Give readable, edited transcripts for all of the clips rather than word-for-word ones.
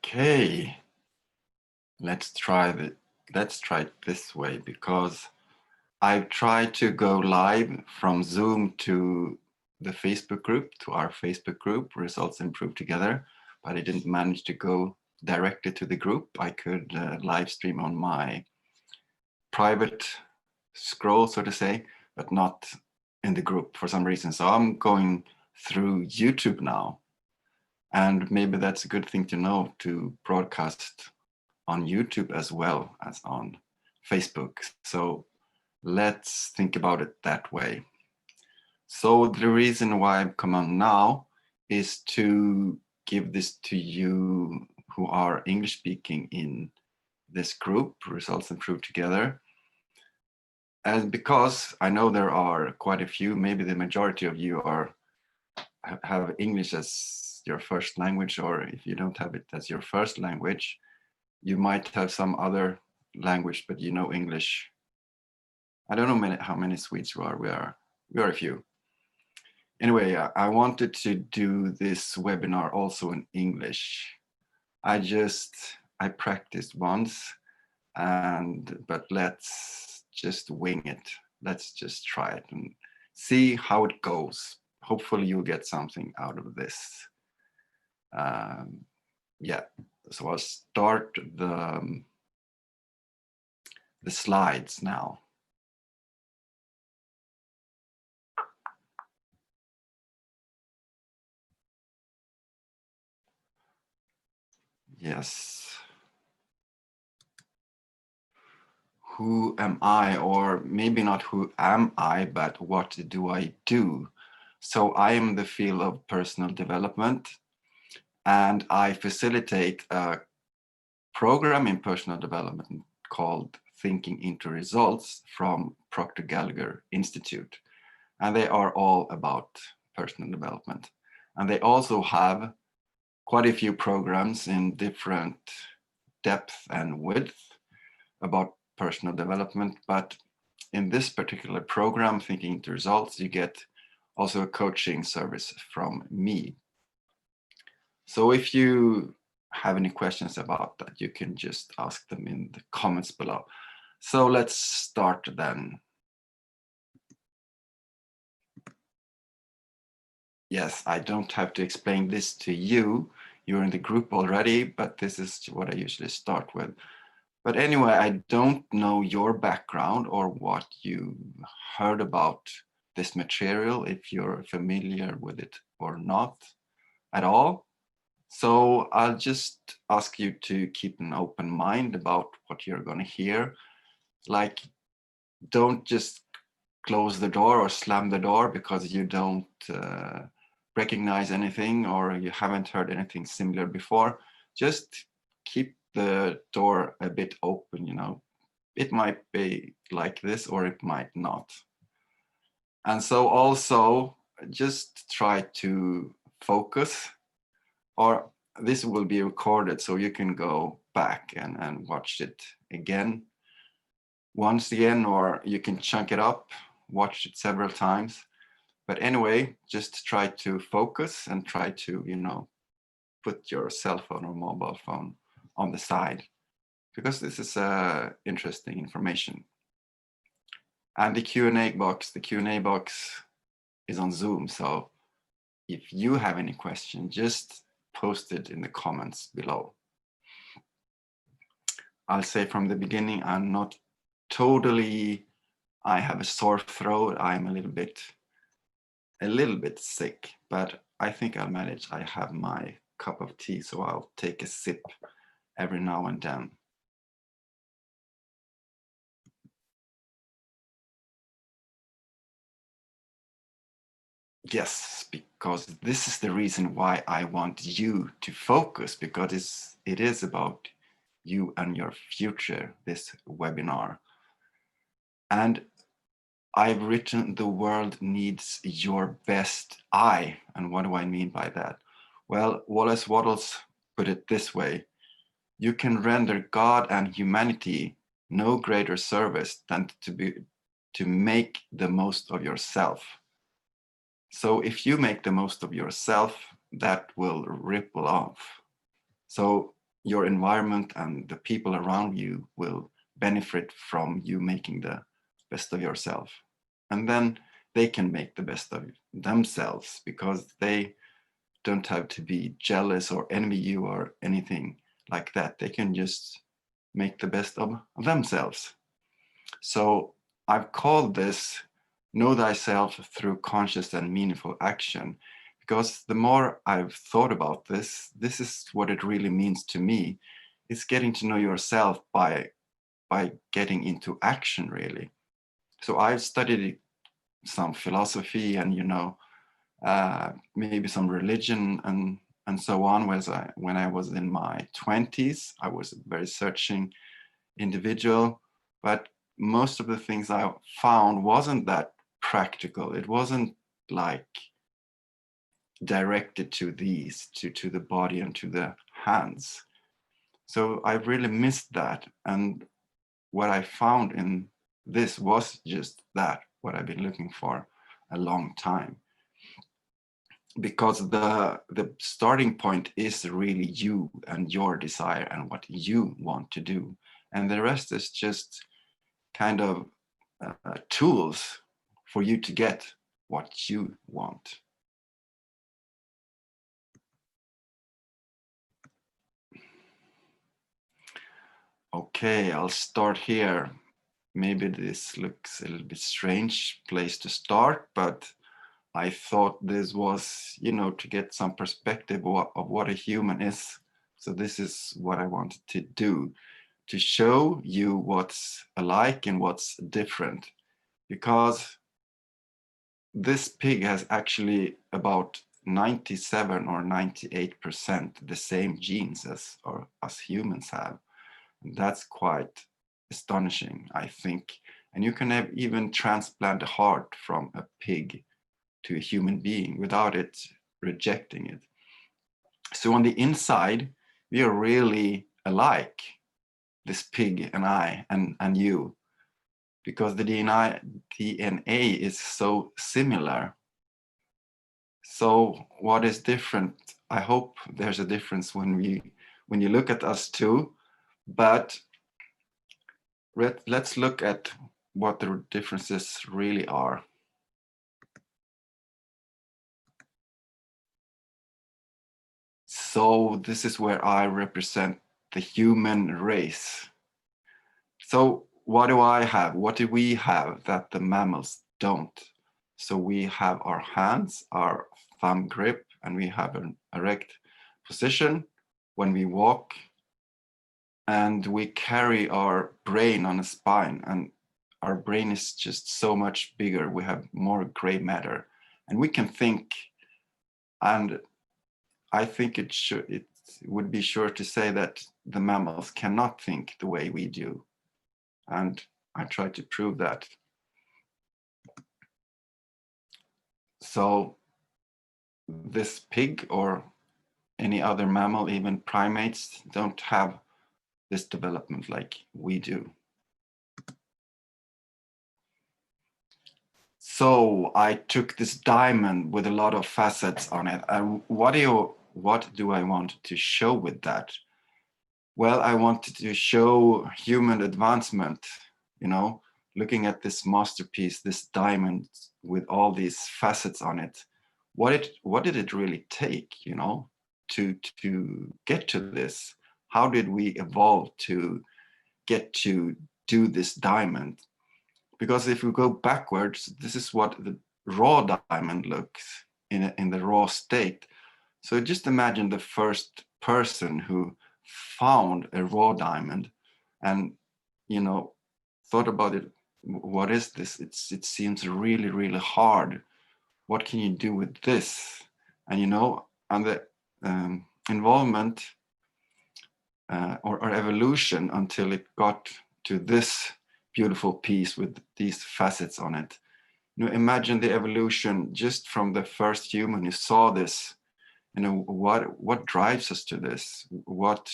Okay, let's try it this way, because I've tried to go live from Zoom to the Facebook group, to our Facebook group, Results Improve Together, but I didn't manage to go directly to the group. I could live stream on my private scroll, so to say, but not in the group for some reason. So I'm going through YouTube now. And maybe that's a good thing to know, to broadcast on YouTube as well as on Facebook. So let's think about it that way. So the reason why I've come on now is to give this to you who are English speaking in this group, Results Improve Together. And because I know there are quite a few, maybe the majority of you have English as your first language, or if you don't have it as your first language, you might have some other language, but you know English. I don't know how many Swedes we are. We are a few. Anyway, I wanted to do this webinar also in English. I practiced once, but let's just wing it. Let's just try it and see how it goes. Hopefully you'll get something out of this. Yeah, so I'll start the slides now. Yes. Who am I? Or maybe not who am I, but what do I do? So I am in the field of personal development, and I facilitate a program in personal development called Thinking into Results from Proctor Gallagher Institute. And they are all about personal development. And they also have quite a few programs in different depth and width about personal development. But in this particular program, Thinking into Results, you get also a coaching service from me. So if you have any questions about that, you can just ask them in the comments below. So let's start then. Yes, I don't have to explain this to you. You're in the group already, but this is what I usually start with. But anyway, I don't know your background or what you heard about this material, if you're familiar with it or not at all. So I'll just ask you to keep an open mind about what you're going to hear. Like, don't just close the door or slam the door because you don't recognize anything or you haven't heard anything similar before. Just keep the door a bit open, you know. It might be like this or it might not. And so also just try to focus, or this will be recorded so you can go back and watch it again, once again, or you can chunk it up, watch it several times. But anyway, just try to focus and try to, you know, put your cell phone or mobile phone on the side, because this is interesting information. And the Q&A box is on Zoom. So if you have any question, just post it in the comments below. I'll say from the beginning, I'm not totally, I have a sore throat. I'm a little bit sick, but I think I'll manage. I have my cup of tea, so I'll take a sip every now and then. Yes, because this is the reason why I want you to focus, because it is about you and your future, this webinar. And I've written, the world needs your best I. And what do I mean by that? Well, Wallace Wattles put it this way: you can render God and humanity no greater service than to make the most of yourself. So if you make the most of yourself, that will ripple off. So your environment and the people around you will benefit from you making the best of yourself. And then they can make the best of themselves, because they don't have to be jealous or envy you or anything like that. They can just make the best of themselves. So I've called this Know Thyself Through Conscious and Meaningful Action, because the more I've thought about this, this is what it really means to me. It's getting to know yourself by getting into action, really. So I've studied some philosophy and, maybe some religion and so on. When I was in my 20s, I was a very searching individual, but most of the things I found wasn't that practical. It wasn't like directed to to the body and to the hands. So I really missed that. And what I found in this was just that, what I've been looking for a long time. Because the starting point is really you and your desire and what you want to do. And the rest is just kind of tools for you to get what you want. Okay, I'll start here. Maybe this looks a little bit strange place to start, but I thought this was, to get some perspective of what a human is. So this is what I wanted to do, to show you what's alike and what's different. Because this pig has actually about 97 or 98% the same genes as humans have. And that's quite astonishing, I think. And you can even transplant a heart from a pig to a human being without it rejecting it. So on the inside, we are really alike, this pig and I and you, because the DNA is so similar. So what is different? I hope there's a difference when you look at us too, but let's look at what the differences really are. So this is where I represent the human race. So what do I have? What do we have that the mammals don't? So we have our hands, our thumb grip, and we have an erect position when we walk, and we carry our brain on a spine, and our brain is just so much bigger. We have more gray matter, and we can think. And I think it would be sure to say that the mammals cannot think the way we do. And I try to prove that. So this pig or any other mammal, even primates, don't have this development like we do. So I took this diamond with a lot of facets on it. And what do I want to show with that? Well, I wanted to show human advancement, looking at this masterpiece, this diamond with all these facets on it. What did it really take, to get to this? How did we evolve to get to do this diamond? Because if we go backwards, this is what the raw diamond looks in the raw state. So just imagine the first person who found a raw diamond and, thought about it. What is this? It seems really, really hard. What can you do with this? And, and the involvement or evolution until it got to this beautiful piece with these facets on it. Imagine the evolution just from the first human who saw this. What drives us to this? What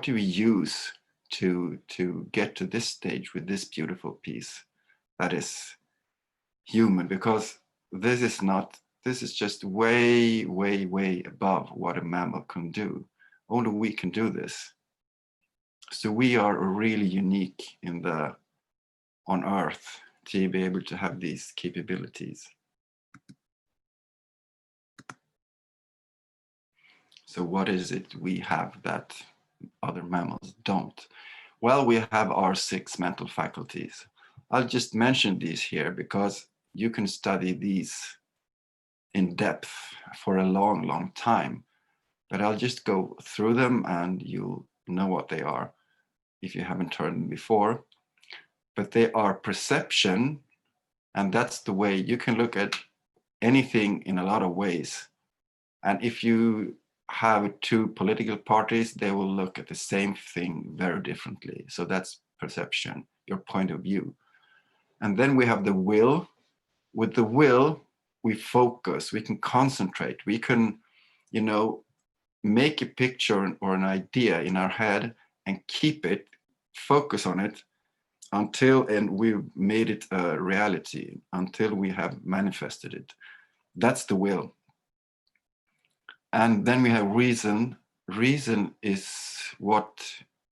do we use to get to this stage with this beautiful piece that is human? Because this is not This is just way, way, way above what a mammal can do. Only we can do this. So we are really unique on Earth to be able to have these capabilities. So what is it we have that other mammals don't? Well, we have our 6 mental faculties. I'll just mention these here because you can study these in depth for a long, long time. But I'll just go through them and you'll know what they are if you haven't heard them before. But they are perception, and that's the way you can look at anything in a lot of ways. And if you have 2 political parties, they will look at the same thing very differently. So that's perception, your point of view. And then we have the will. With the will, we focus, we can concentrate, we can, make a picture or an idea in our head and keep it, focus on it until and we've made it a reality, until we have manifested it. That's the will. And then we have reason. Reason is what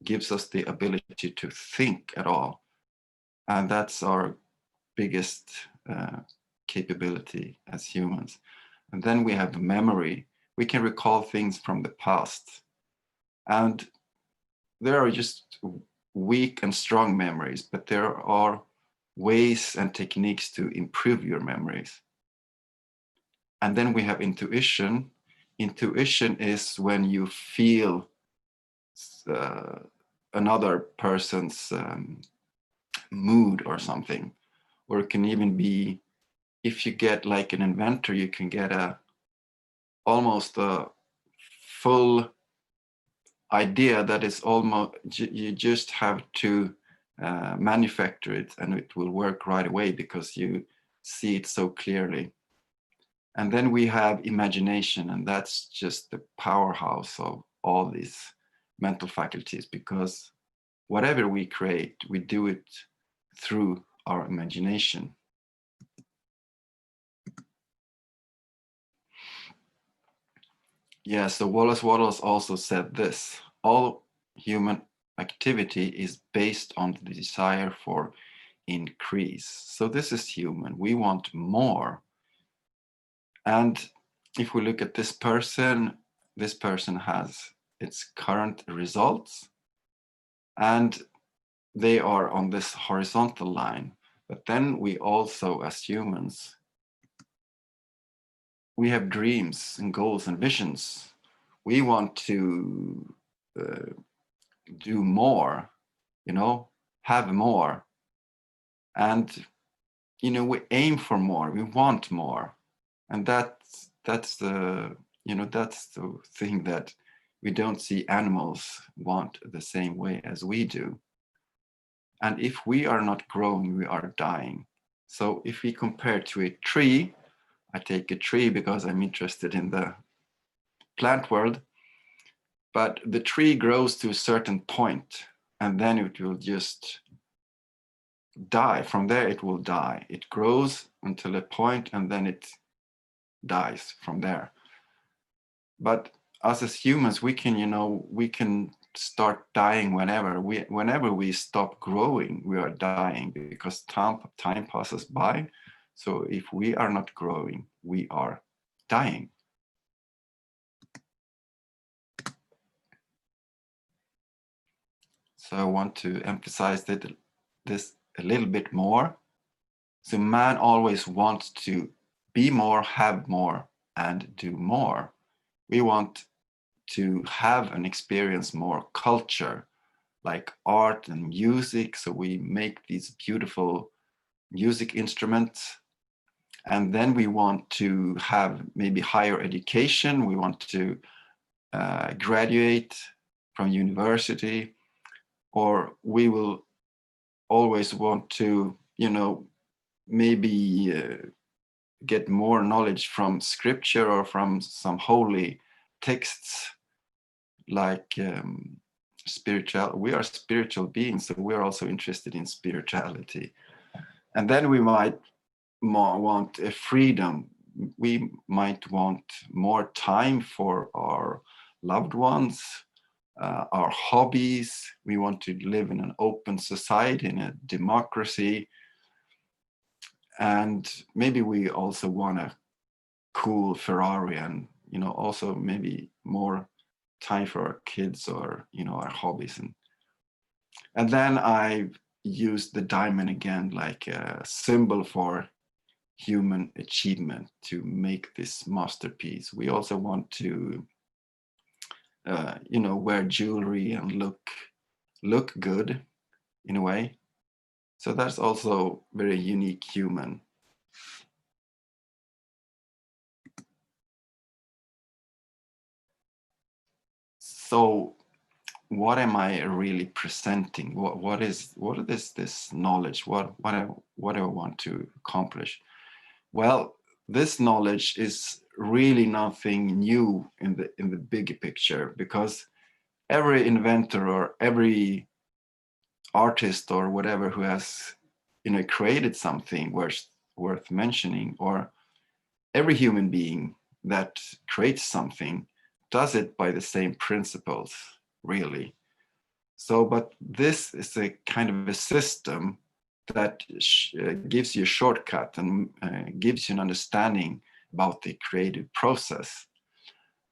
gives us the ability to think at all. And that's our biggest capability as humans. And then we have memory. We can recall things from the past. And there are just weak and strong memories, but there are ways and techniques to improve your memories. And then we have intuition. Intuition is when you feel another person's mood or something. Or it can even be, if you get like an inventor, you can get almost a full idea that is almost, you just have to manufacture it and it will work right away because you see it so clearly. And then we have imagination, and that's just the powerhouse of all these mental faculties, because whatever we create, we do it through our imagination. Yeah, so Wallace Wattles also said this: all human activity is based on the desire for increase. So this is human. We want more. And if we look at this person has its current results, and they are on this horizontal line. But then we also, as humans, we have dreams and goals and visions. We want to do more, have more. And, we aim for more, we want more. And that's the thing that we don't see animals want the same way as we do. And if we are not growing, we are dying. So if we compare to a tree, I take a tree because I'm interested in the plant world, but the tree grows to a certain point and then it will just die. From there, it will die. It grows until a point and then it dies from there. But us as humans, we can start dying whenever we stop growing, we are dying because time passes by. So if we are not growing, we are dying. So I want to emphasize this a little bit more. So man always wants to be more, have more, and do more. We want to have and experience more culture, like art and music. So we make these beautiful music instruments. And then we want to have maybe higher education. We want to graduate from university, or we will always want to, maybe get more knowledge from scripture or from some holy texts, like spiritual. We are spiritual beings, so we're also interested in spirituality. And then we might want a freedom. we might want more time for our loved ones, our hobbies. We want to live in an open society, in a democracy. And maybe we also want a cool Ferrari, and, you know, also maybe more time for our kids, or, you know, our hobbies. And then I used the diamond again, like a symbol for human achievement, to make this masterpiece. We also want to, you know, wear jewelry and look good in a way. So that's also very unique human. So what am I really presenting? What is this knowledge? What do I want to accomplish? Well, this knowledge is really nothing new in the bigger picture, because every inventor or every artist or whatever who has, you know, created something worth mentioning, or every human being that creates something, does it by the same principles, really. So, but this is a kind of a system that gives you a shortcut and gives you an understanding about the creative process.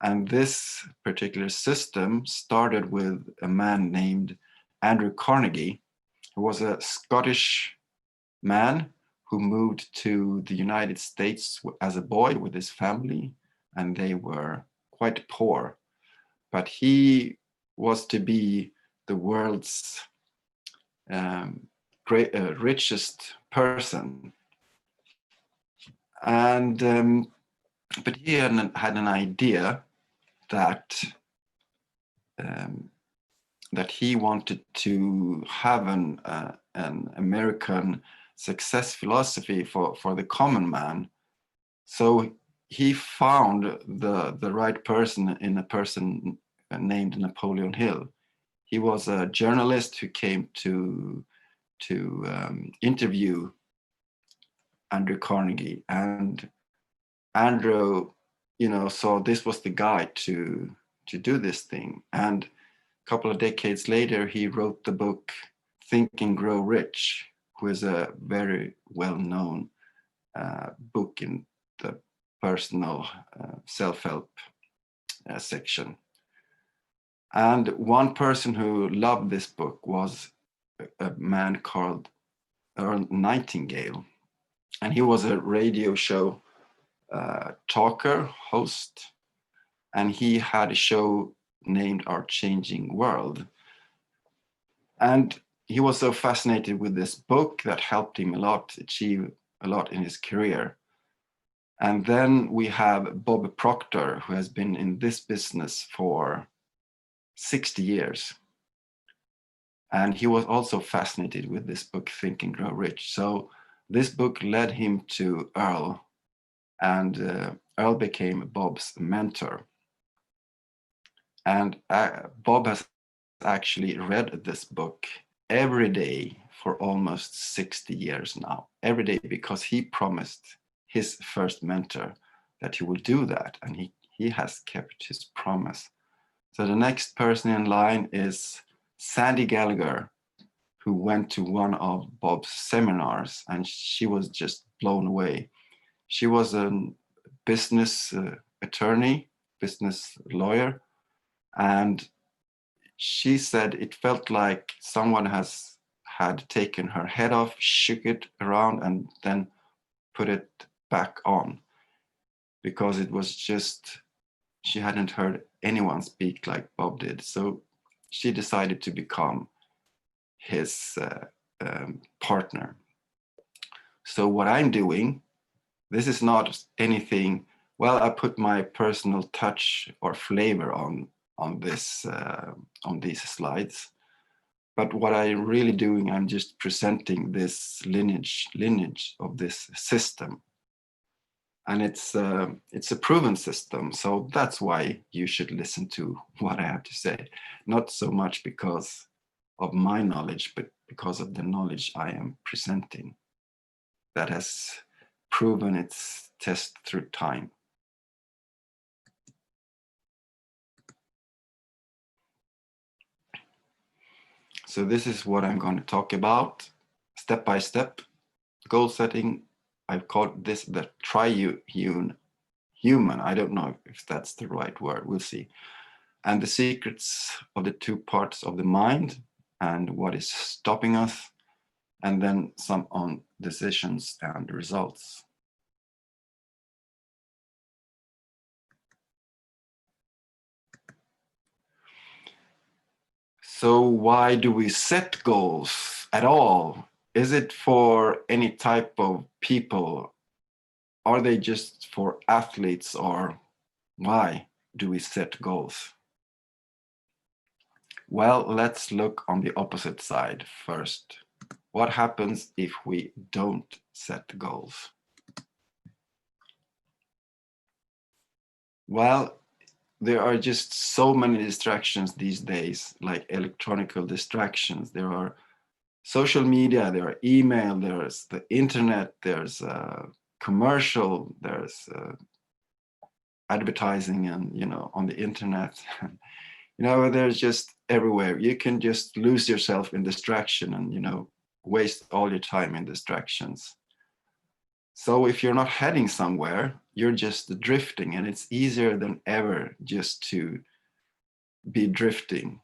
And this particular system started with a man named Andrew Carnegie, who was a Scottish man who moved to the United States as a boy with his family, and they were quite poor. But he was to be the world's richest person. And but he had an idea that that he wanted to have an American success philosophy for the common man. So he found the right person in a person named Napoleon Hill. He was a journalist who came to interview Andrew Carnegie, and Andrew, you know, saw this was the guy to do this thing. And a couple of decades later, he wrote the book Think and Grow Rich, who is a very well-known book in the personal self-help section. And one person who loved this book was a man called Earl Nightingale. And he was a radio show talker, host, and he had a show named Our Changing World. And he was so fascinated with this book that helped him a lot, achieve a lot in his career. And then we have Bob Proctor, who has been in this business for 60 years. And he was also fascinated with this book, Think and Grow Rich. So this book led him to Earl, and Earl became Bob's mentor. And Bob has actually read this book every day for almost 60 years now, every day, because he promised his first mentor that he would do that, and he has kept his promise. So the next person in line is Sandy Gallagher, who went to one of Bob's seminars, and she was just blown away. She was a business attorney, business lawyer, and she said it felt like someone had taken her head off, shook it around, and then put it back on, because it was just, she hadn't heard anyone speak like Bob did. So she decided to become his partner. So what I'm doing, this is not anything, well, I put my personal touch or flavor on this on these slides. But what I'm really doing, I'm just presenting this lineage of this system. And it's a proven system. So that's why you should listen to what I have to say. Not so much because of my knowledge, but because of the knowledge I am presenting that has proven its test through time. So this is what I'm going to talk about, step by step. Goal setting, I've called this the triune human. I don't know if that's the right word, we'll see. And the secrets of the two parts of the mind and what is stopping us, and then some on decisions and results. So why do we set goals at all? Is it for any type of people? Are they just for athletes, or why do we set goals? Well, let's look on the opposite side first. What happens if we don't set goals? Well, there are just so many distractions these days, like electronical distractions. There are social media, there are email, there's the internet, there's commercial, there's advertising, and on the internet. There's just everywhere. You can just lose yourself in distraction and waste all your time in distractions. So if you're not heading somewhere, you're just drifting, and it's easier than ever just to be drifting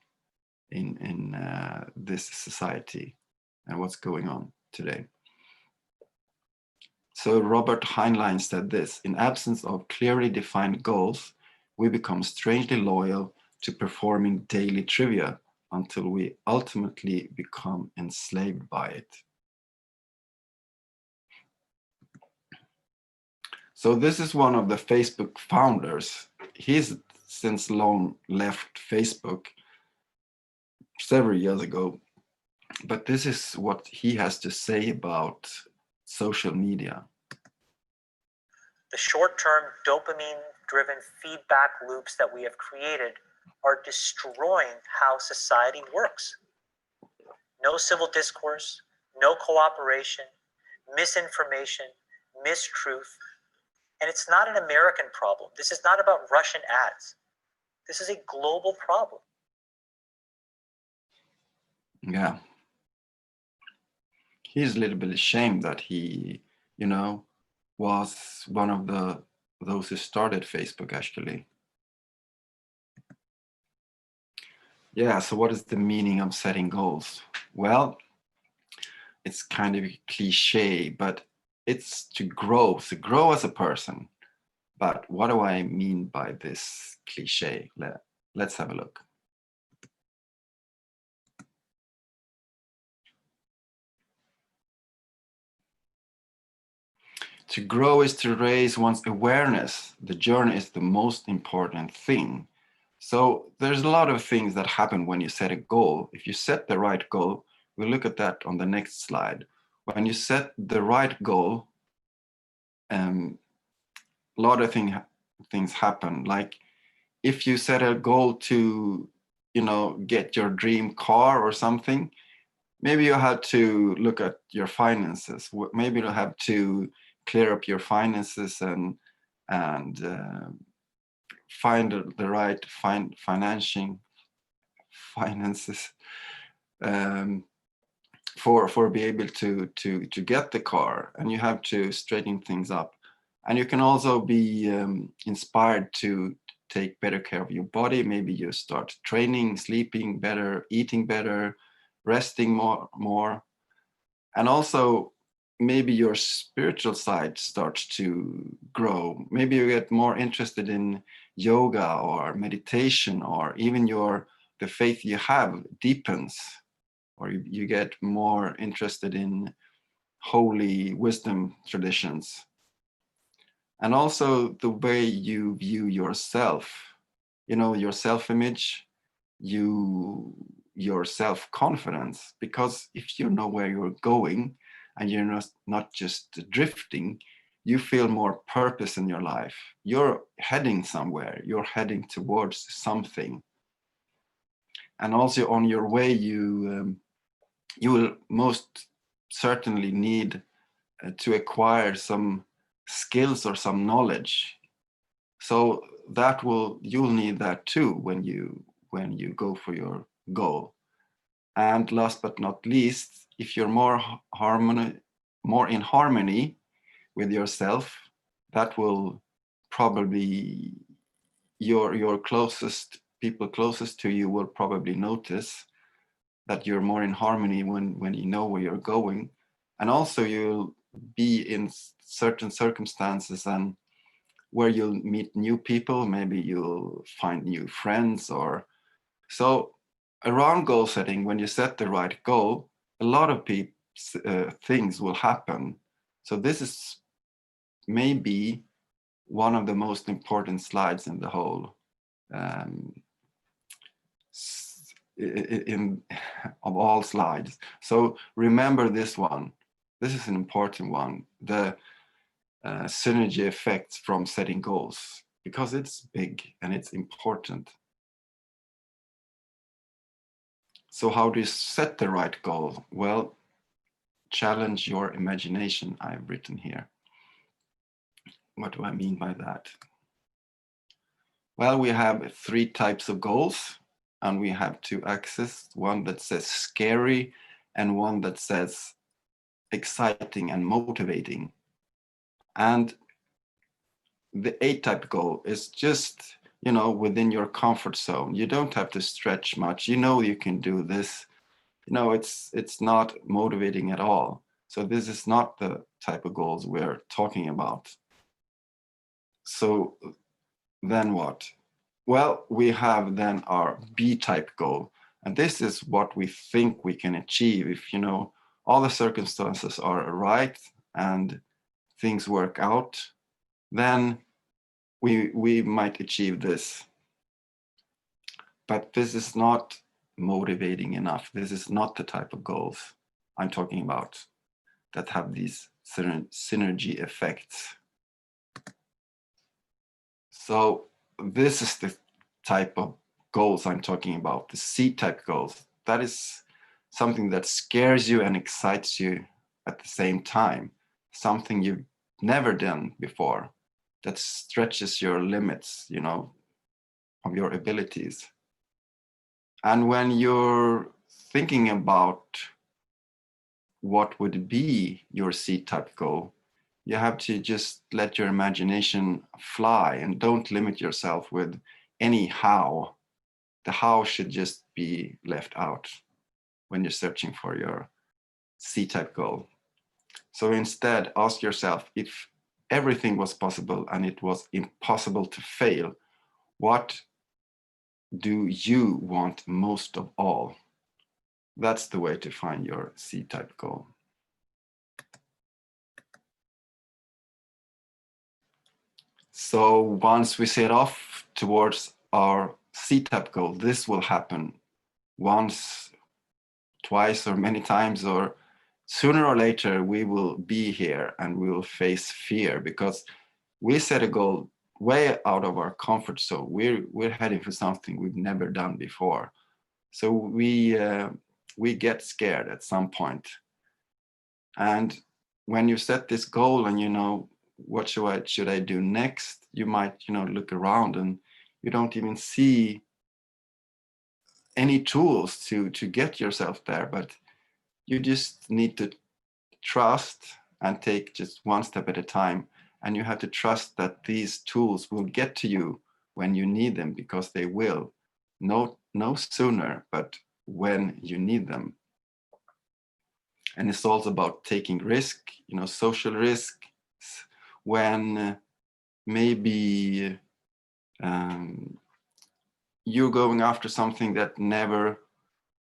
in this society and what's going on today. So Robert Heinlein said this: in absence of clearly defined goals, we become strangely loyal to performing daily trivia until we ultimately become enslaved by it. So this is one of the Facebook founders. He's since long left Facebook several years ago, but this is what he has to say about social media. The short-term dopamine-driven feedback loops that we have created are destroying how society works. No civil discourse, no cooperation, misinformation, mistruth. And it's not an American problem. This is not about Russian ads. This is a global problem. Yeah. He's a little bit ashamed that he, was one of those who started Facebook, actually. Yeah, so what is the meaning of setting goals? Well, it's kind of cliche, but it's to grow as a person. But what do I mean by this cliche? Let's have a look. To grow is to raise one's awareness. The journey is the most important thing. So there's a lot of things that happen when you set a goal. If you set the right goal, we'll look at that on the next slide. When you set the right goal, a lot of things happen. Like if you set a goal to, get your dream car or something, maybe you have to look at your finances. Maybe you have to clear up your finances and find the right finances for be able to get the car, and you have to straighten things up. And you can also be inspired to take better care of your body. Maybe you start training, sleeping better, eating better, resting more. And also maybe your spiritual side starts to grow. Maybe you get more interested in yoga or meditation, or even the faith you have deepens, or you get more interested in holy wisdom traditions. And also the way you view yourself, your self-image, your self-confidence. Because if you know where you're going and you're not just drifting, you feel more purpose in your life. You're heading somewhere, you're heading towards something. And also on your way, you will most certainly need to acquire some skills or some knowledge. So you'll need that too when you go for your goal. And last but not least, if you're more in harmony with yourself, that will probably your people closest to you will probably notice that you're more in harmony when you know where you're going. And also you'll be in certain circumstances and where you'll meet new people, maybe you'll find new friends. Or so around goal setting, when you set the right goal, a lot of things will happen. So this is maybe one of the most important slides in the whole of all slides. So remember this one. This is an important one. The synergy effects from setting goals, because it's big and it's important. So how do you set the right goal? Well, challenge your imagination, I've written here. What do I mean by that? Well, we have 3 types of goals, and we have 2 axes, one that says scary and one that says exciting and motivating. And the A-type goal is just, within your comfort zone. You don't have to stretch much. You can do this. It's not motivating at all. So this is not the type of goals we're talking about. So then what? Well, we have then our B-type goal. And this is what we think we can achieve if, all the circumstances are right and things work out, then we might achieve this. But this is not motivating enough. This is not the type of goals I'm talking about that have these synergy effects. So this is the type of goals I'm talking about, the C-type goals. That is something that scares you and excites you at the same time, something you've never done before, that stretches your limits, of your abilities. And when you're thinking about what would be your C-type goal, you have to just let your imagination fly and don't limit yourself with any how. The how should just be left out when you're searching for your C-type goal. So instead, ask yourself, if everything was possible and it was impossible to fail, what do you want most of all? That's the way to find your C-type goal. So once we set off towards our C-type goal, this will happen once, twice, or many times, or sooner or later we will be here and we will face fear because we set a goal way out of our comfort zone. We're heading for something we've never done before. So we get scared at some point. And when you set this goal and what should I do next, you might look around and you don't even see any tools to get yourself there, but you just need to trust and take just one step at a time. And you have to trust that these tools will get to you when you need them, because they will. No sooner, but when you need them. And it's also about taking risk, social risks, when maybe you're going after something that never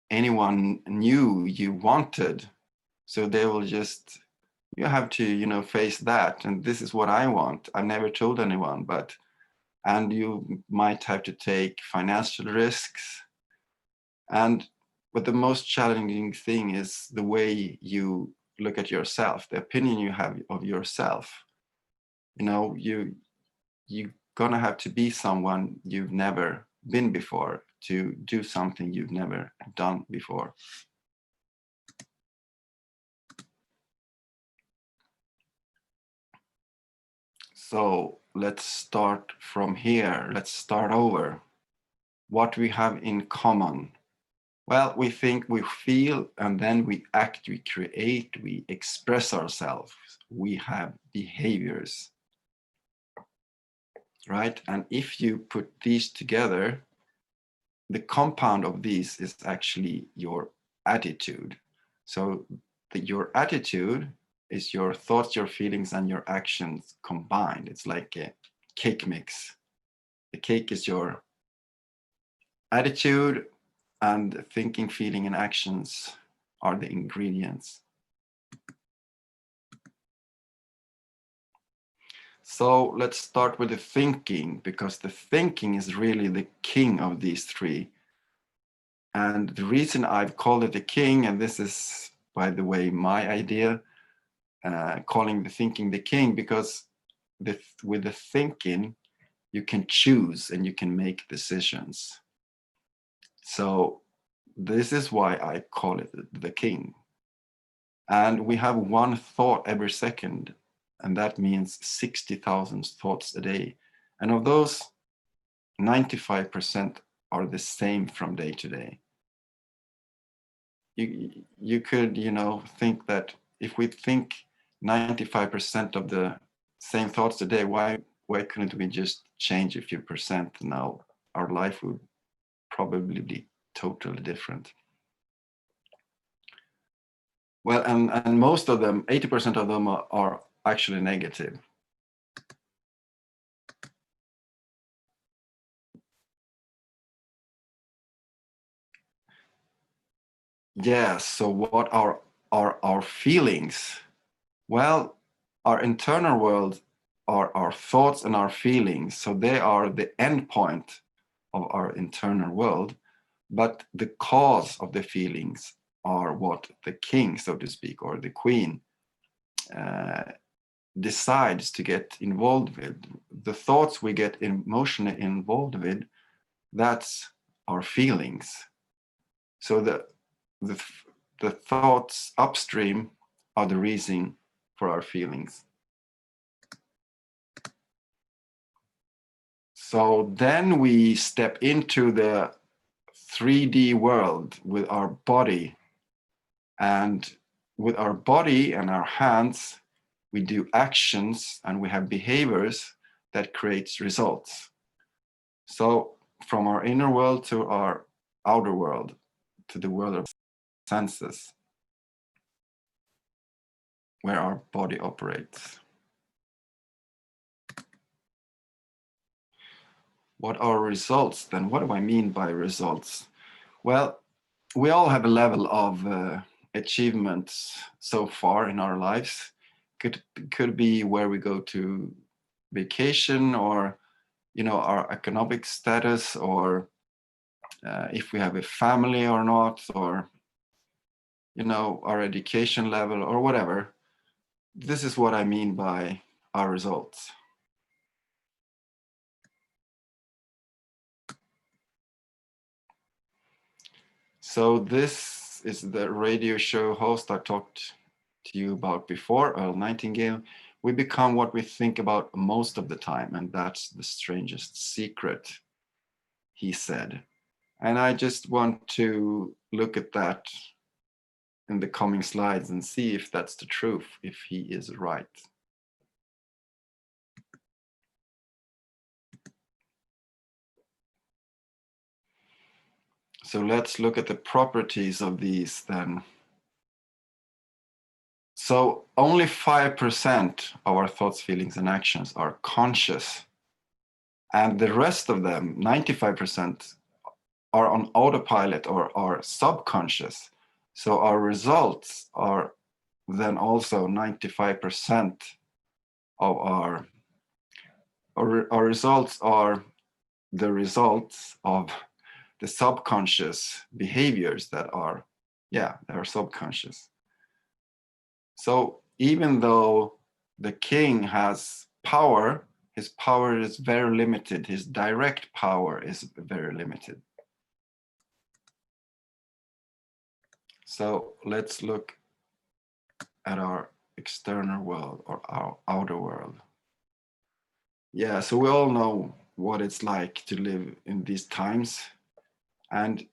anyone knew you wanted. So they will you have to, face that. And this is what I want. I never told anyone, and you might have to take financial risks. But the most challenging thing is the way you look at yourself, the opinion you have of yourself. You're gonna have to be someone you've never been before to do something you've never done before. So let's start from here. Let's start over. What we have in common. Well, we think, we feel, and then we act, we create, we express ourselves. We have behaviors, right? And if you put these together, the compound of these is actually your attitude. So your attitude is your thoughts, your feelings, and your actions combined. It's like a cake mix. The cake is your attitude, and thinking, feeling, and actions are the ingredients. So let's start with the thinking, because the thinking is really the king of these three. And the reason I've called it the king, and this is, by the way, my idea, calling the thinking the king, because with the thinking, you can choose and you can make decisions. So this is why I call it the king. And we have one thought every second, and that means 60,000 thoughts a day. And of those, 95% are the same from day to day. You could, think that if we think 95% of the same thoughts a day, why couldn't we just change a few percent? Now our life would probably be totally different. Well, and most of them, 80% of them are actually negative. Yeah, so what are our feelings? Well, our internal world are our thoughts and our feelings. So they are the end point of our internal world, but the cause of the feelings are what the king, so to speak, or the queen decides to get involved with. The thoughts we get emotionally involved with, that's our feelings. So the thoughts upstream are the reason for our feelings. So then we step into the 3D world with our body. And with our body and our hands, we do actions and we have behaviors that creates results. So from our inner world to our outer world, to the world of senses, where our body operates. What are results then? What do I mean by results? Well, we all have a level of achievements so far in our lives. Could be where we go to vacation, or our economic status, or if we have a family or not, or our education level or whatever. This is what I mean by our results. So this is the radio show host I talked to you about before, Earl Nightingale. We become what we think about most of the time, and that's the strangest secret, he said. And I just want to look at that in the coming slides and see if that's the truth, if he is right. So let's look at the properties of these then. So only 5% of our thoughts, feelings, and actions are conscious. And the rest of them, 95%, are on autopilot or are subconscious. So our results are then also 95% of our results are the results of the subconscious behaviors that are subconscious. So even though the king has power, his power is very limited. His direct power is very limited. So let's look at our external world or our outer world. Yeah, so we all know what it's like to live in these times. And,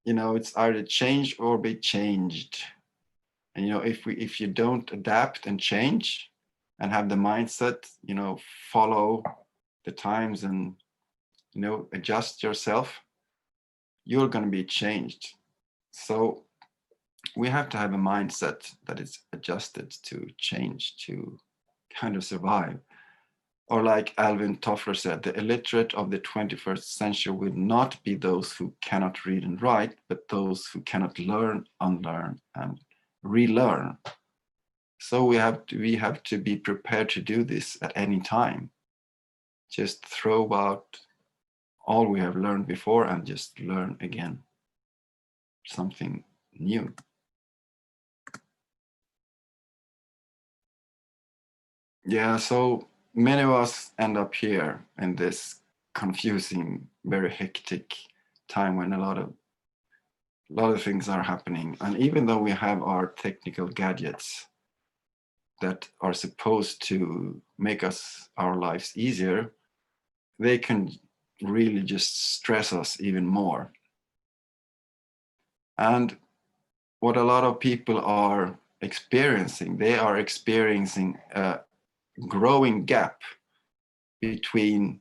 you know, it's either change or be changed. And, you know, if you don't adapt and change and have the mindset, you know, follow the times and, you know, adjust yourself, you're going to be changed. So we have to have a mindset that is adjusted to change to kind of survive. Or like Alvin Toffler said, the illiterate of the 21st century will not be those who cannot read and write, but those who cannot learn, unlearn, and relearn. So we have to be prepared to do this at any time. Just throw out all we have learned before and just learn again something new. Yeah, so many of us end up here in this confusing, very hectic time when a lot of things are happening. And even though we have our technical gadgets that are supposed to make our lives easier, they can really just stress us even more. And what a lot of people are experiencing, they are experiencing a growing gap between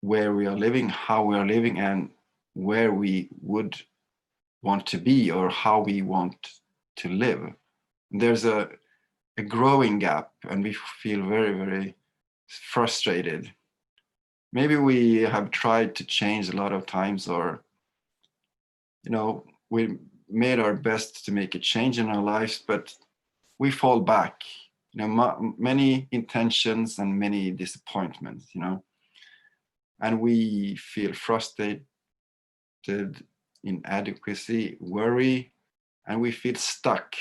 where we are living, how we are living, and where we would want to be or how we want to live. There's a growing gap, and we feel very, very frustrated. Maybe we have tried to change a lot of times, or, you know, we made our best to make a change in our lives, but we fall back. You know, many intentions and many disappointments, you know, and we feel frustrated, inadequacy, worry, and we feel stuck.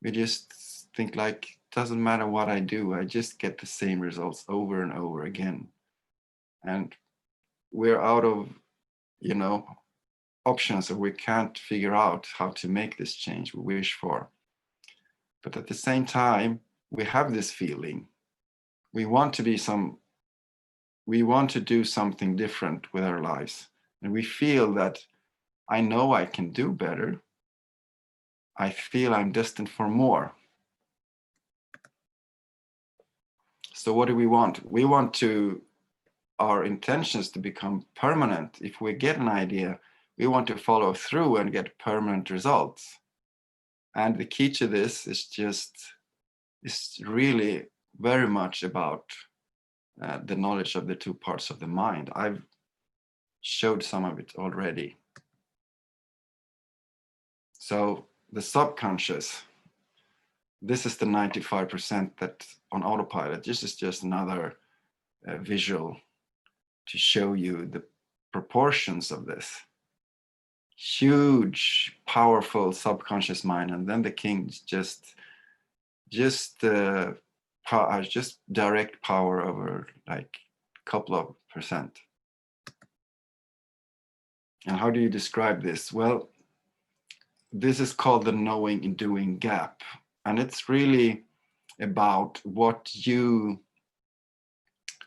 We just think like, doesn't matter what I do, I just get the same results over and over again. And we're out of, you know, options, or we can't figure out how to make this change we wish for. But at the same time, we have this feeling. We want to do something different with our lives. And we feel that I know I can do better. I feel I'm destined for more. So what do we want? We want our intentions to become permanent. If we get an idea, we want to follow through and get permanent results. And the key to this is really very much about the knowledge of the two parts of the mind. I've showed some of it already. So the subconscious, this is the 95% that on autopilot. This is just another visual to show you the proportions of this. Huge, powerful subconscious mind, and then the king just direct power over like a couple of percent. And how do you describe this? Well, this is called the knowing and doing gap, and it's really about what you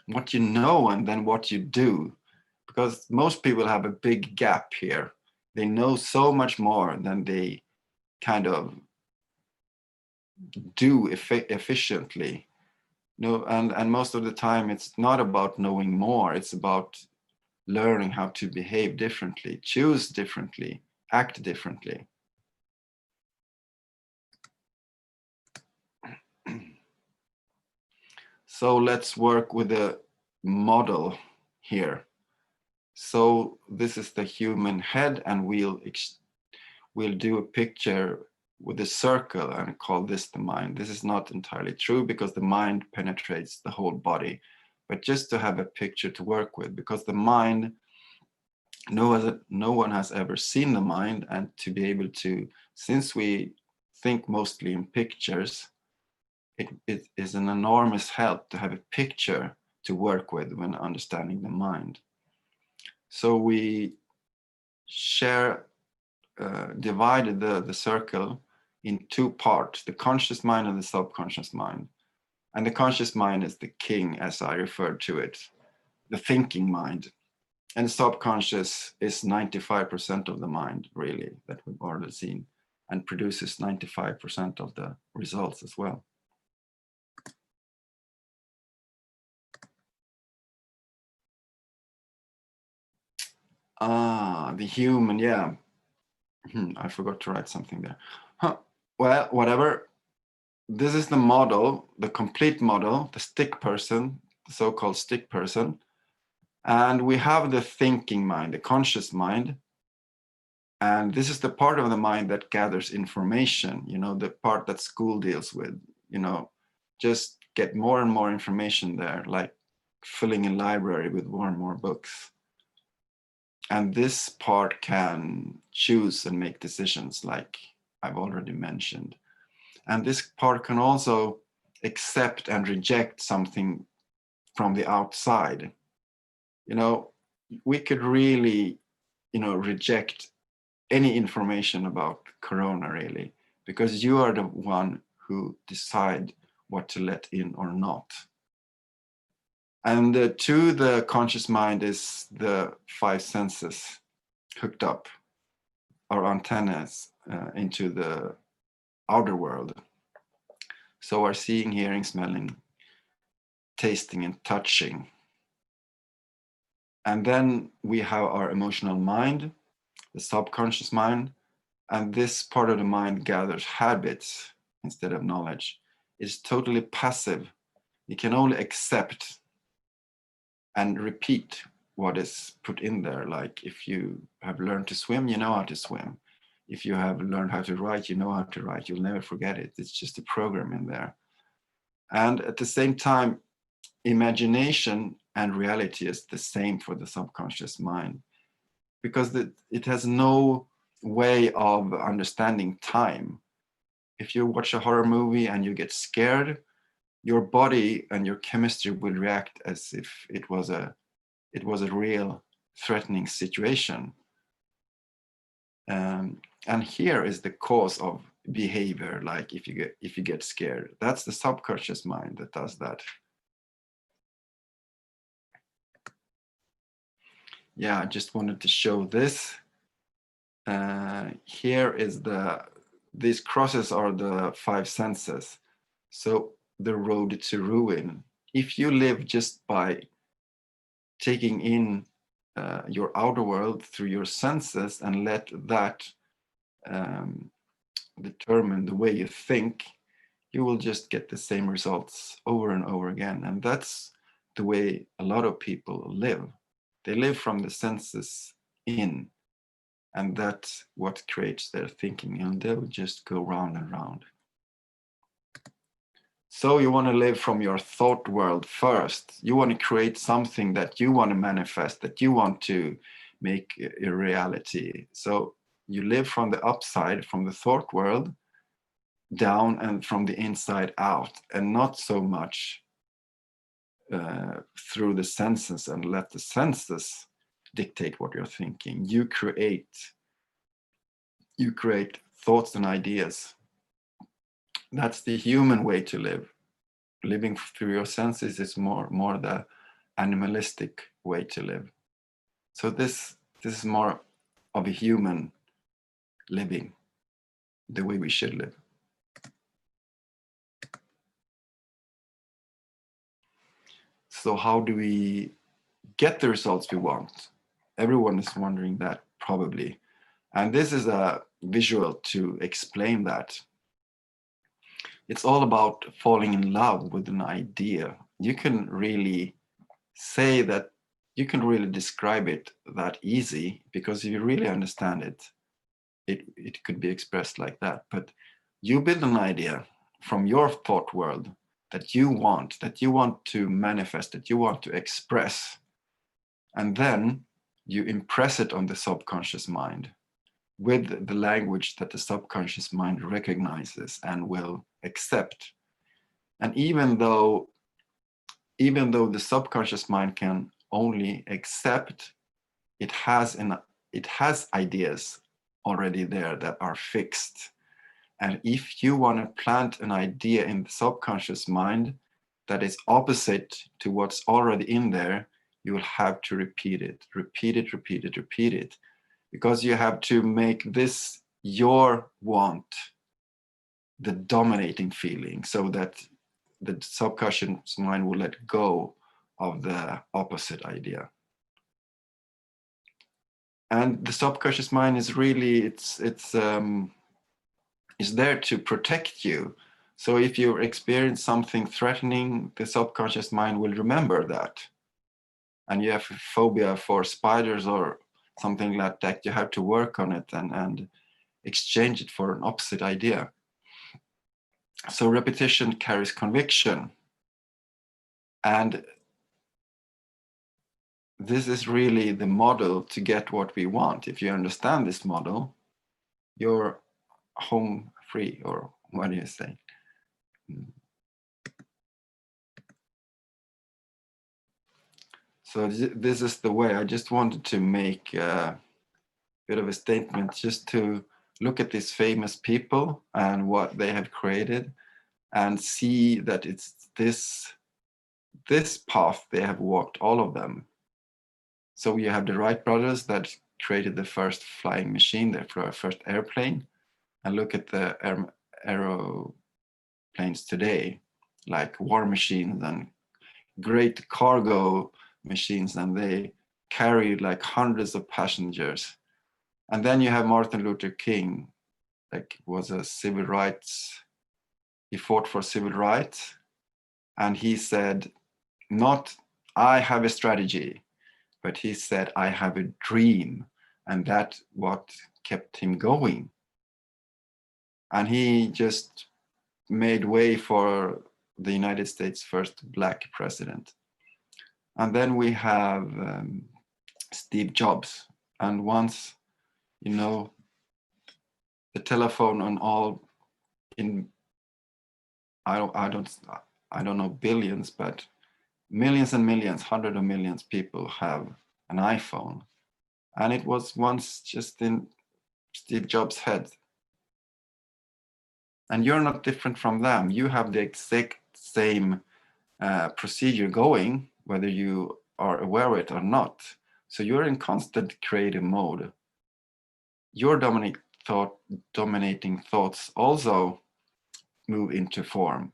know and then what you do, because most people have a big gap here. They know so much more than they kind of do efficiently. No, and most of the time it's not about knowing more, it's about learning how to behave differently, choose differently, act differently. So let's work with a model here. So this is the human head, and we'll do a picture with a circle and call this the mind. This is not entirely true because the mind penetrates the whole body, but just to have a picture to work with, because the mind, no one has ever seen the mind, and to be able to, since we think mostly in pictures, it is an enormous help to have a picture to work with when understanding the mind. So we divided the circle in two parts, the conscious mind and the subconscious mind. And the conscious mind is the king, as I referred to it, the thinking mind. And the subconscious is 95% of the mind, really, that we've already seen, and produces 95% of the results as well. The human, yeah. I forgot to write something there. Well, whatever. This is the model, the complete model, the stick person, the so-called stick person. And we have the thinking mind, the conscious mind. And this is the part of the mind that gathers information, you know, the part that school deals with, you know, just get more and more information there, like filling a library with more and more books. And this part can choose and make decisions, like I've already mentioned. And this part can also accept and reject something from the outside. You know, we could really, you know, reject any information about Corona, really, because you are the one who decide what to let in or not. And to the conscious mind is the five senses hooked up, our antennas into the outer world. So our seeing, hearing, smelling, tasting, and touching. And then we have our emotional mind, the subconscious mind, and this part of the mind gathers habits instead of knowledge. It's totally passive. It can only accept and repeat what is put in there. Like if you have learned to swim, you know how to swim. If you have learned how to write, you know how to write. You'll never forget it. It's just a program in there. And at the same time, imagination and reality is the same for the subconscious mind, because it has no way of understanding time. If you watch a horror movie and you get scared, your body and your chemistry will react as if it was a real threatening situation. And here is the cause of behavior. Like if you get scared, that's the subconscious mind that does that. Yeah, I just wanted to show this. Here is these crosses are the five senses. So the road to ruin. If you live just by taking in your outer world through your senses and let that determine the way you think, you will just get the same results over and over again. And that's the way a lot of people live. They live from the senses in, and that's what creates their thinking, and they'll just go round and round. So you want to live from your thought world first. You want to create something that you want to manifest, that you want to make a reality. So you live from the upside, from the thought world, down, and from the inside out, and not so much through the senses and let the senses dictate what you're thinking. You create thoughts and ideas. That's the human way to live. Living through your senses is more the animalistic way to live. So this is more of a human living, the way we should live. So how do we get the results we want? Everyone is wondering that, probably. And this is a visual to explain that. It's all about falling in love with an idea. You can really say that, you can really describe it that easy, because if you really understand it, it could be expressed like that. But you build an idea from your thought world that you want to manifest, that you want to express, and then you impress it on the subconscious mind with the language that the subconscious mind recognizes and will accept. And even though the subconscious mind can only accept, it has ideas already there that are fixed. And if you want to plant an idea in the subconscious mind, that is opposite to what's already in there, you will have to repeat it, repeat it, repeat it, repeat it, because you have to make this your want the dominating feeling, so that the subconscious mind will let go of the opposite idea. And the subconscious mind is really, it's there to protect you. So if you experience something threatening, the subconscious mind will remember that. And you have a phobia for spiders or something like that, you have to work on it and exchange it for an opposite idea. So repetition carries conviction. And this is really the model to get what we want. If you understand this model, you're home free, or what do you say? So this is the way. I just wanted to make a bit of a statement, just to look at these famous people and what they have created, and see that it's this path they have walked, all of them. So you have the Wright brothers that created the first flying machine, the first airplane, and look at the aeroplanes today, like war machines and great cargo machines, and they carry like hundreds of passengers. And then you have Martin Luther King, like was a civil rights, he fought for civil rights, and he said, not I have a strategy, but he said, I have a dream, and that's what kept him going. And he just made way for the United States' first Black president. And then we have Steve Jobs. And once, you know, the telephone on all in, I don't know billions, but millions and millions, hundreds of millions people have an iPhone. And it was once just in Steve Jobs' head. And you're not different from them. You have the exact same procedure going, whether you are aware of it or not. So you're in constant creative mode. Your dominating thoughts also move into form.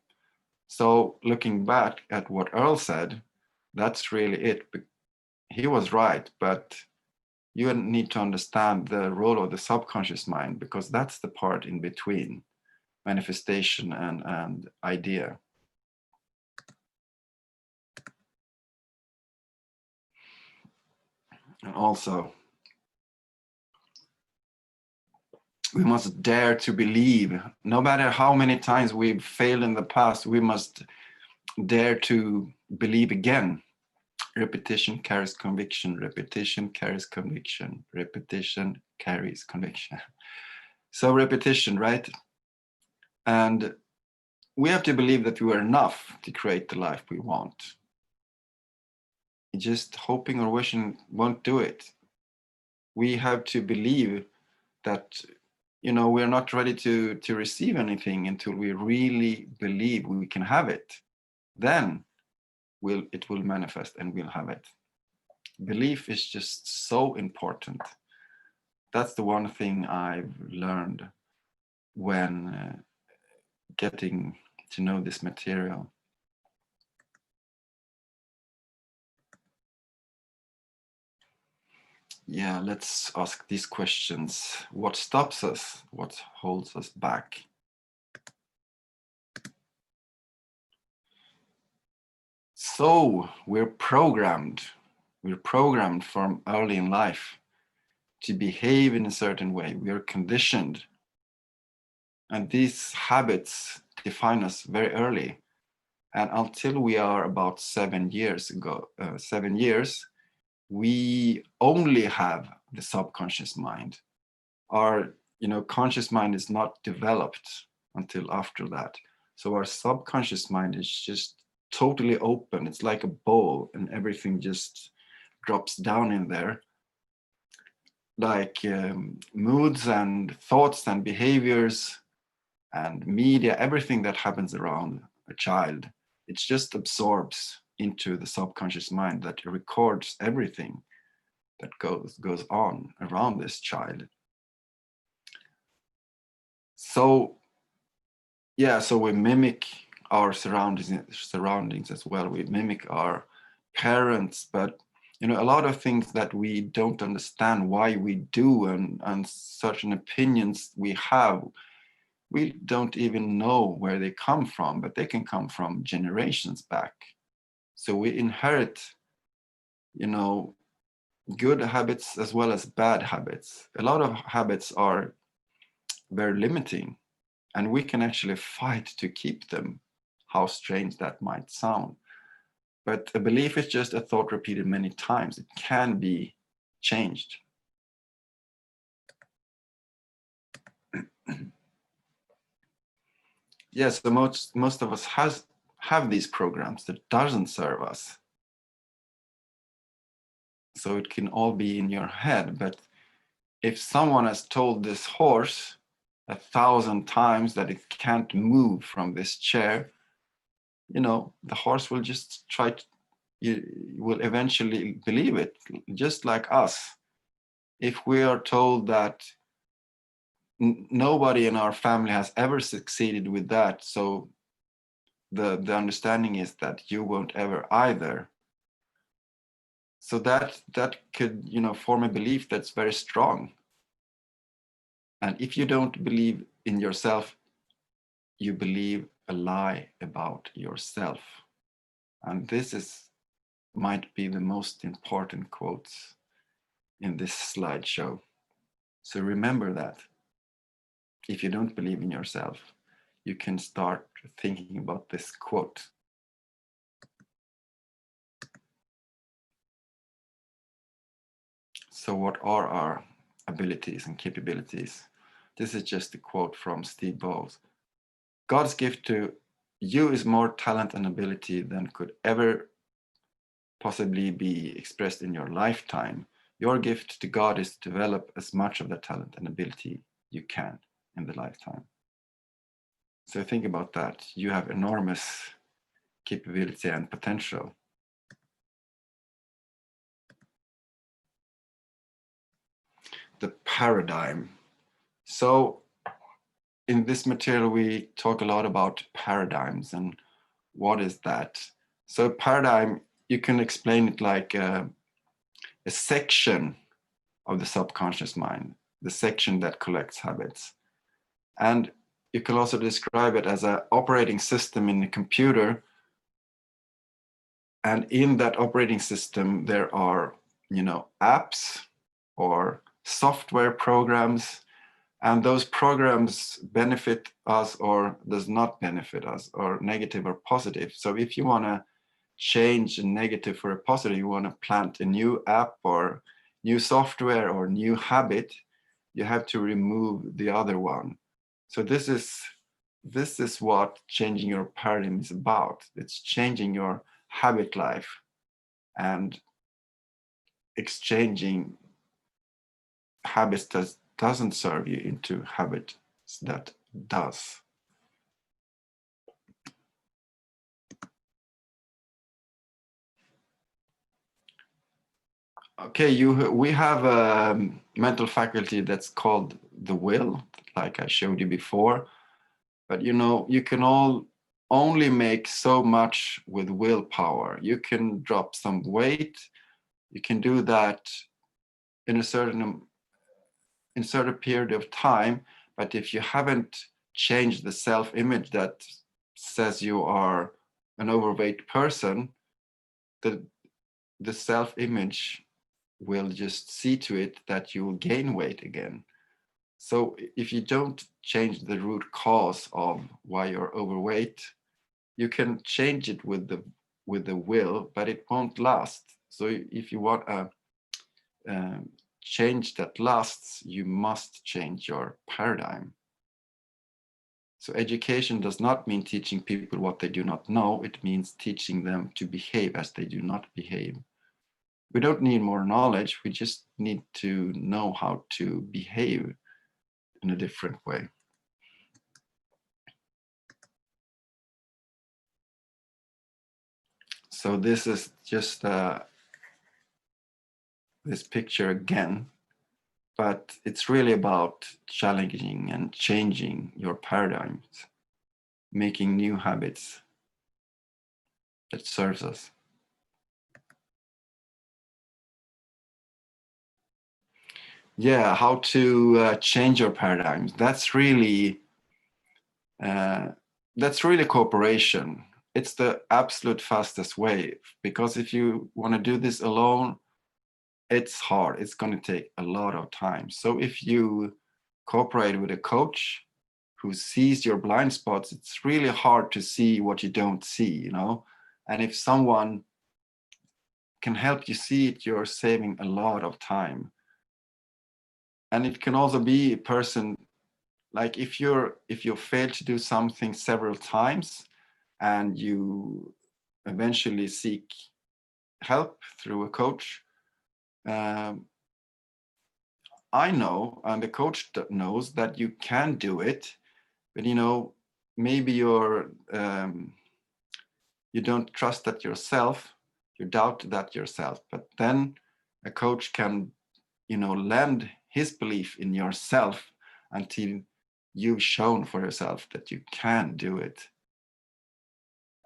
So looking back at what Earl said, that's really it. He was right, but you need to understand the role of the subconscious mind, because that's the part in between manifestation and idea. And also, we must dare to believe. No matter how many times we've failed in the past, we must dare to believe again. Repetition carries conviction. Repetition carries conviction. Repetition carries conviction. So repetition, right? And we have to believe that we are enough to create the life we want. Just hoping or wishing won't do it. We have to believe that, you know, we're not ready to receive anything until we really believe we can have it. Then it will manifest and we'll have it. Belief is just so important. That's the one thing I've learned when getting to know this material. Yeah, let's ask these questions. What stops us? What holds us back? So we're programmed from early in life to behave in a certain way. We are conditioned. And these habits define us very early. And until we are about 7 years, we only have the subconscious mind. Our conscious mind is not developed until after that. So our subconscious mind is just totally open. It's like a bowl and everything just drops down in there. Like moods and thoughts and behaviors and media, everything that happens around a child it just absorbs into the subconscious mind, that it records everything that goes on around this child. So yeah, so we mimic our surroundings as well. We mimic our parents, but you know, a lot of things that we don't understand why we do, and certain opinions we have, we don't even know where they come from, but they can come from generations back. So we inherit, you know, good habits as well as bad habits. A lot of habits are very limiting, and we can actually fight to keep them, how strange that might sound. But a belief is just a thought repeated many times. It can be changed. Yes, the most of us have these programs that doesn't serve us. So it can all be in your head. But if someone has told this horse 1,000 times that it can't move from this chair, you know, the horse will just try to, you will eventually believe it, just like us. If we are told that nobody in our family has ever succeeded with that, so the understanding is that you won't ever either. So that could, you know, form a belief that's very strong. And if you don't believe in yourself, you believe a lie about yourself. And this might be the most important quotes in this slideshow. So remember that. If you don't believe in yourself, you can start thinking about this quote. So what are our abilities and capabilities? This is just a quote from Steve Bowles. God's gift to you is more talent and ability than could ever possibly be expressed in your lifetime. Your gift to God is to develop as much of that talent and ability you can in the lifetime. So think about that. You have enormous capability and potential. The paradigm. So in this material, we talk a lot about paradigms and what is that? So paradigm, you can explain it like a section of the subconscious mind, the section that collects habits. And you can also describe it as an operating system in the computer. And in that operating system, there are, you know, apps or software programs, and those programs benefit us or does not benefit us, or negative or positive. So if you want to change a negative for a positive, you want to plant a new app or new software or new habit, you have to remove the other one. So this is what changing your paradigm is about. It's changing your habit life and exchanging habits that doesn't serve you into habits that does. Okay, we have a mental faculty that's called the will, like I showed you before. But you know, you can only make so much with willpower. You can drop some weight. You can do that in a certain period of time. But if you haven't changed the self-image that says you are an overweight person, the self-image will just see to it that you will gain weight again. So if you don't change the root cause of why you're overweight, you can change it with the will, but it won't last. So if you want a change that lasts, you must change your paradigm. So education does not mean teaching people what they do not know. It means teaching them to behave as they do not behave. We don't need more knowledge. We just need to know how to behave in a different way. So this is just this picture again, but it's really about challenging and changing your paradigms, making new habits that serves us. Yeah, how to change your paradigms. That's really cooperation. It's the absolute fastest way, because if you want to do this alone, it's hard. It's going to take a lot of time. So if you cooperate with a coach who sees your blind spots, it's really hard to see what you don't see, you know? And if someone can help you see it, you're saving a lot of time. And it can also be a person, like if you fail to do something several times and you eventually seek help through a coach, I know, and the coach knows that you can do it, but you know, maybe you don't trust that yourself, you doubt that yourself, but then a coach can, you know, lend his belief in yourself until you've shown for yourself that you can do it.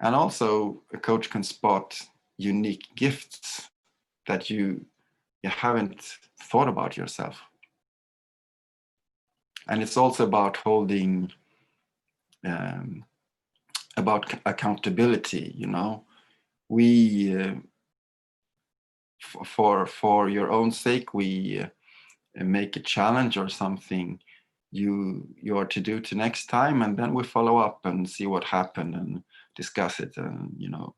And also a coach can spot unique gifts that you haven't thought about yourself. And it's also about holding, about accountability, you know. We, for your own sake, we make a challenge or something you are to do to next time, and then we follow up and see what happened and discuss it, and you know,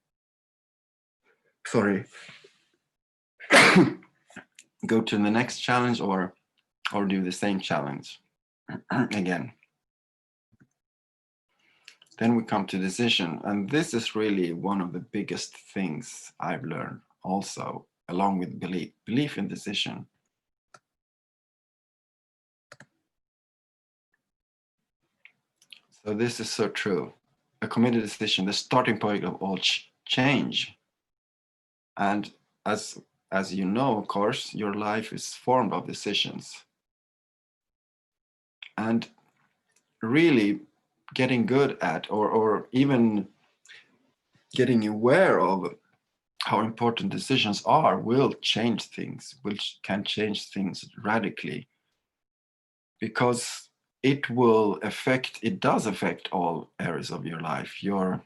sorry, go to the next challenge or do the same challenge again. Then we come to decision, and this is really one of the biggest things I've learned also, along with belief in decision. So this is so true. A committed decision, the starting point of all change. And as you know, of course, your life is formed of decisions. And really getting good at, or even getting aware of how important decisions are will change things, which can change things radically, because it does affect all areas of your life, your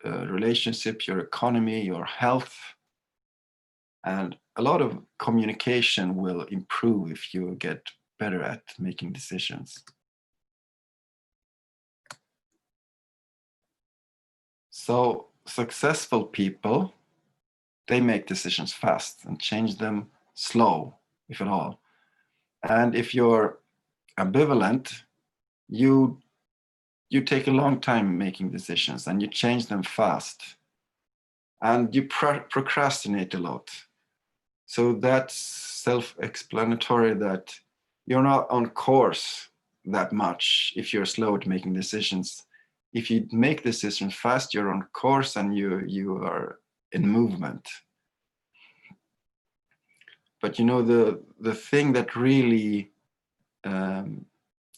relationship, your economy, your health, and a lot of communication will improve if you get better at making decisions. So successful people, they make decisions fast and change them slow, if at all. And if you're ambivalent, you take a long time making decisions and you change them fast. And you procrastinate a lot. So that's self-explanatory that you're not on course that much if you're slow at making decisions. If you make decisions fast, you're on course and you are in movement. But you know, the thing that really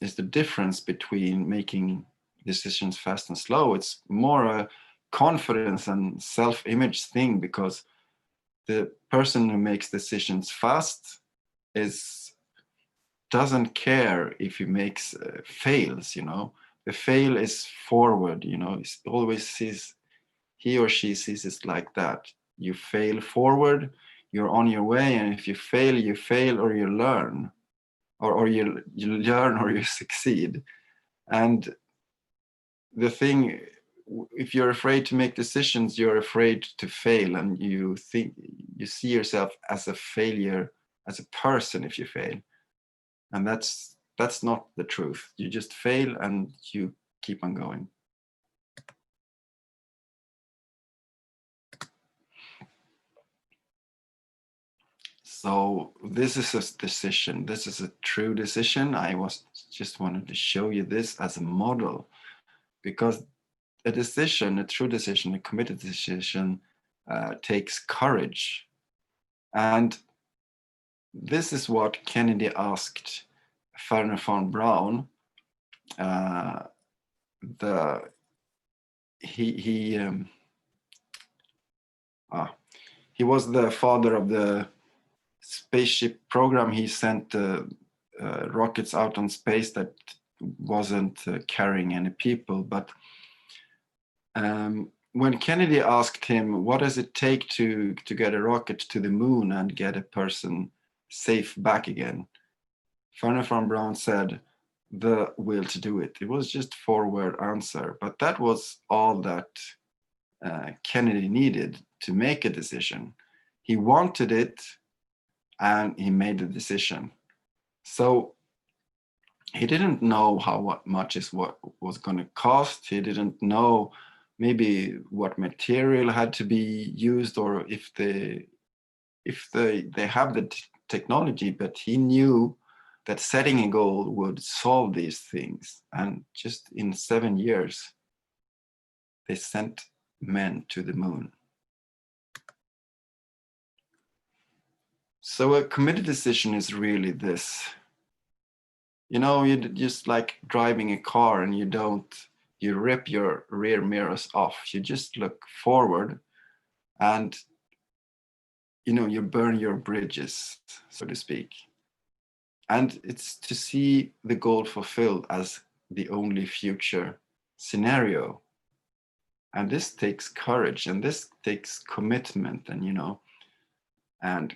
is the difference between making decisions fast and slow, it's more a confidence and self-image thing, because the person who makes decisions fast doesn't care if he makes fails, you know. The fail is forward, you know. He or she sees it like that. You fail forward, you're on your way, and if you fail or you learn, or you learn or you succeed. And the thing, if you're afraid to make decisions, you're afraid to fail, and you see yourself as a failure as a person if you fail. And that's not the truth. You just fail and you keep on going. So this is a decision. This is a true decision. I just wanted to show you this as a model, because a decision, a true decision, a committed decision takes courage. And this is what Kennedy asked Wernher von Braun. He was the father of the spaceship program. He sent rockets out on space that wasn't carrying any people. But when Kennedy asked him, what does it take to get a rocket to the moon and get a person safe back again? Wernher von Braun said, the will to do it. It was just a 4-word answer, but that was all that Kennedy needed to make a decision. He wanted it and he made the decision. So he didn't know how much is what was going to cost. He didn't know maybe what material had to be used, or if they have the technology, but he knew that setting a goal would solve these things. And just in 7 years, they sent men to the moon. So a committed decision is really this. You know, you just like driving a car and you rip your rear mirrors off. You just look forward and, you know, you burn your bridges, so to speak. And it's to see the goal fulfilled as the only future scenario. And this takes courage, and this takes commitment, and, you know, and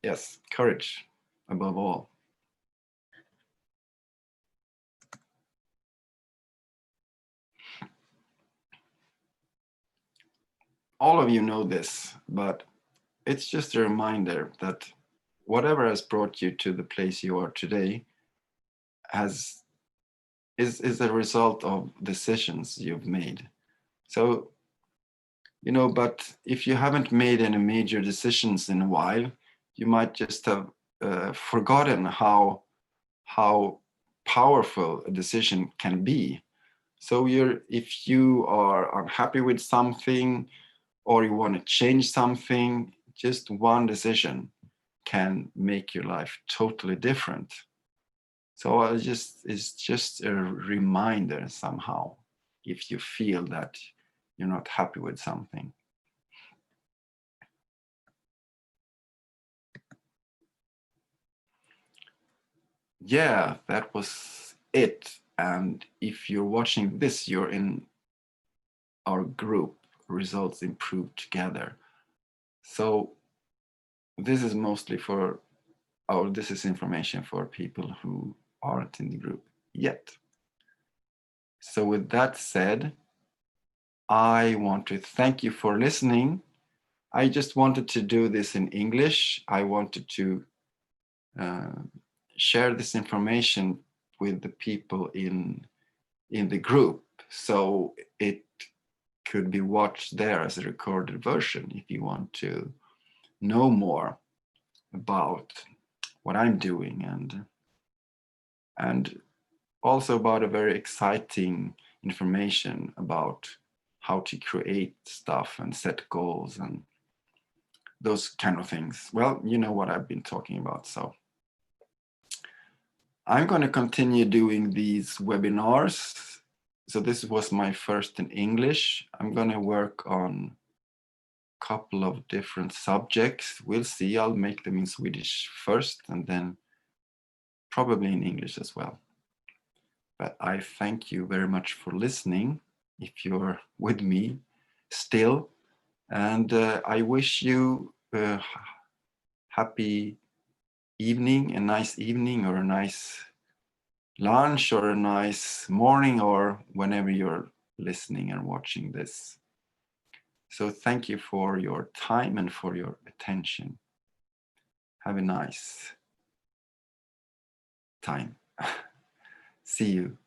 yes, courage above all. All of you know this, but it's just a reminder that whatever has brought you to the place you are today is a result of decisions you've made. So, you know, but if you haven't made any major decisions in a while, you might just have forgotten how powerful a decision can be. So if you are unhappy with something, or you want to change something, just one decision can make your life totally different. So it's just a reminder somehow, if you feel that you're not happy with something. Yeah, that was it. And if you're watching this, you're in our group, Results Improved Together. So this is mostly this is information for people who aren't in the group yet. So with that said, I want to thank you for listening. I just wanted to do this in English. I wanted to share this information with the people in the group, so it could be watched there as a recorded version if you want to know more about what I'm doing, and also about a very exciting information about how to create stuff and set goals and those kind of things. Well, you know what I've been talking about. So I'm going to continue doing these webinars. So this was my first in English. I'm going to work on a couple of different subjects. We'll see. I'll make them in Swedish first and then probably in English as well. But I thank you very much for listening, if you're with me still. And I wish you a happy evening, a nice evening, or a nice lunch, or a nice morning, or whenever you're listening and watching this. So thank you for your time and for your attention. Have a nice time. See you.